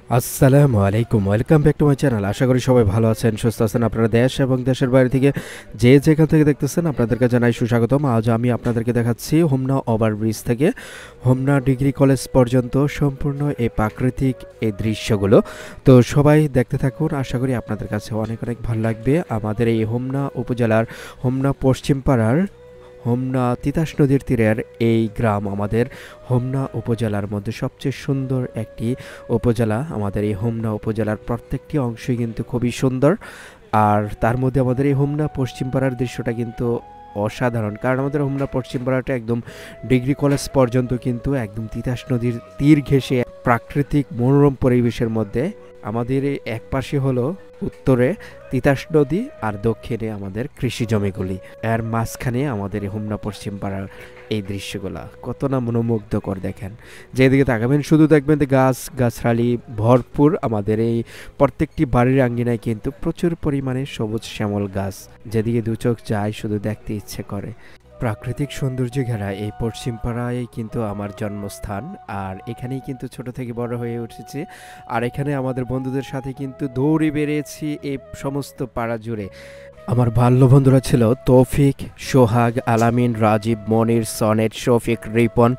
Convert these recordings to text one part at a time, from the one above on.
আসসালামু আলাইকুম, welcome back to my channel. আশা করি সবাই ভালো আছেন, সুস্থ আছেন। আপনারা দেশ এবং দেশের বাইরে থেকে যে যেখান থেকে দেখতেছেন আপনাদেরকে জানাই সুস্বাগতম। আজ আমি আপনাদেরকে দেখাচ্ছি হোমনা ওভারব্রিজ থেকে হোমনা ডিগ্রি কলেজ পর্যন্ত সম্পূর্ণ এই প্রাকৃতিক এই দৃশ্যগুলো। তো সবাই দেখতে থাকুন, আশা করি আপনাদের কাছে অনেক অনেক ভালো লাগবে। আমাদের এই হোমনা উপজেলার হোমনা পশ্চিমপাড়ার হোমনা তিতাস নদীর তীরের এই গ্রাম আমাদের হোমনা উপজেলার মধ্যে সবচেয়ে সুন্দর একটি উপজেলা। আমাদের এই হোমনা উপজেলার প্রত্যেকটি অংশই কিন্তু খুবই সুন্দর। আর তার মধ্যে আমাদের এই হোমনা পশ্চিমপাড়ার দৃশ্যটা কিন্তু অসাধারণ, কারণ আমাদের হোমনা পশ্চিমপাড়াটা একদম ডিগ্রি কলেজ পর্যন্ত কিন্তু একদম তিতাস নদীর তীর ঘেঁষে প্রাকৃতিক মনোরম পরিবেশের মধ্যে। আমাদের এই এক পাশে হলো উত্তরে তিতাস নদী আর দক্ষিণে আমাদের কৃষি জমিগুলি, এর মাঝখানে আমাদের এই হোমনা পশ্চিমপাড়ার এই দৃশ্যগুলা কত না মনোমুগ্ধকর। দেখেন, যেদিকে তাকাবেন শুধু দেখবেন যে গাছ গাছালি ভরপুর। আমাদের এই প্রত্যেকটি বাড়ির আঙ্গিনায় কিন্তু প্রচুর পরিমাণে সবুজ শ্যামল গাছ, যেদিকে দু চোখ যায় শুধু দেখতে ইচ্ছে করে। প্রাকৃতিক সৌন্দর্য ঘেরা এই পশ্চিমপাড়ায় কিন্তু আমার জন্মস্থান, আর এখানেই কিন্তু ছোট থেকে বড় হয়ে উঠেছি। আর এখানে আমাদের বন্ধুদের সাথে কিন্তু দৌড়ে বেরিয়েছি এই সমস্ত পাড়া জুড়ে। আমার বাল্য বন্ধুরা ছিল তৌফিক, সোহাগ, আলামিন, রাজীব, মনির, সনেট, শফিক, রিপন।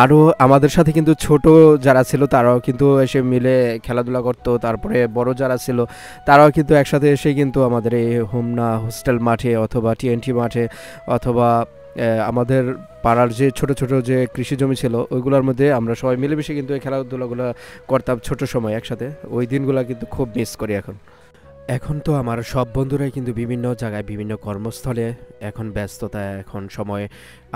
আরও আমাদের সাথে কিন্তু ছোট যারা ছিল তারাও কিন্তু এসে মিলে খেলাধুলা করতো। তারপরে বড় যারা ছিল তারাও কিন্তু একসাথে এসে কিন্তু আমাদের এই হোমনা হোস্টেল মাঠে অথবা টিএনটি মাঠে অথবা আমাদের পাড়ার যে ছোট ছোট যে কৃষি জমি ছিল ওইগুলোর মধ্যে আমরা সবাই মিলেমিশে কিন্তু এই খেলাধুলাগুলো করতাম ছোট সময় একসাথে। ওই দিনগুলো কিন্তু খুব মিস করি এখন। এখন তো আমার সব বন্ধুরাই কিন্তু বিভিন্ন জায়গায় বিভিন্ন কর্মস্থলে এখন ব্যস্ততা, এখন সময়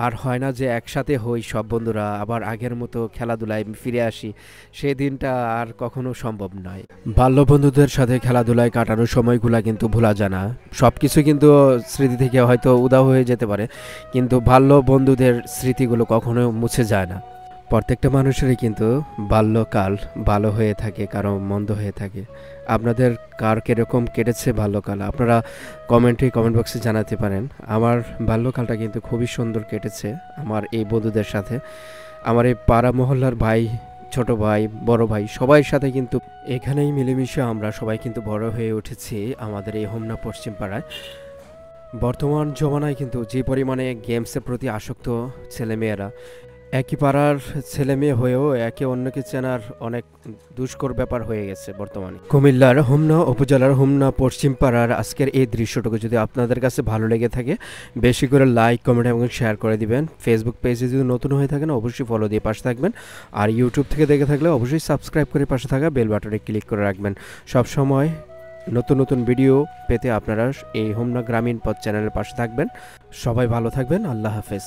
আর হয় না যে একসাথে হই সব বন্ধুরা আবার আগের মতো খেলাধুলায় ফিরে আসি। সেই দিনটা আর কখনো সম্ভব নয়। বাল্য বন্ধুদের সাথে খেলাধুলায় কাটানোর সময়গুলো কিন্তু ভোলা যায় না। সব কিছু কিন্তু স্মৃতি থেকে হয়তো উধাও হয়ে যেতে পারে, কিন্তু বাল্য বন্ধুদের স্মৃতিগুলো কখনো মুছে যায় না। প্রত্যেকটা মানুষেরই কিন্তু বাল্যকাল ভালো হয়ে থাকে, কারো মন্দ হয়ে থাকে। আপনাদের কার কীরকম কেটেছে বাল্যকাল আপনারা কমেন্ট বক্সে জানাতে পারেন। আমার বাল্যকালটা কিন্তু খুবই সুন্দর কেটেছে আমার এই বন্ধুদের সাথে। আমার এই পাড়া মহল্লার ভাই, ছোট ভাই, বড় ভাই সবার সাথে কিন্তু এখানেই মিলেমিশে আমরা সবাই কিন্তু বড় হয়ে উঠেছি আমাদের এই হোমনা পশ্চিম পাড়ায়। বর্তমান জমানায় কিন্তু যে পরিমাণে গেমসের প্রতি আসক্ত ছেলেমেয়েরা, একই পাড়ার ছেলে মেয়ে হয়েও একে অন্যকে চেনার অনেক দুষ্কর ব্যাপার হয়ে গেছে বর্তমানে। কুমিল্লার হোমনা উপজেলার হোমনা পশ্চিম পাড়ার আজকের এই দৃশ্যটুকু যদি আপনাদের কাছে ভালো লেগে থাকে বেশি করে লাইক, কমেন্ট এবং শেয়ার করে দিবেন। ফেসবুক পেজে যদি নতুন হয়ে থাকেন অবশ্যই ফলো দিয়ে পাশে থাকবেন, আর ইউটিউব থেকে দেখে থাকলে অবশ্যই সাবস্ক্রাইব করে পাশে থাকা বেল বাটনে ক্লিক করে রাখবেন। সব সময় নতুন নতুন ভিডিও পেতে আপনারা এই হোমনা গ্রামীণ পথ চ্যানেলের পাশে থাকবেন। সবাই ভালো থাকবেন, আল্লাহ হাফেজ।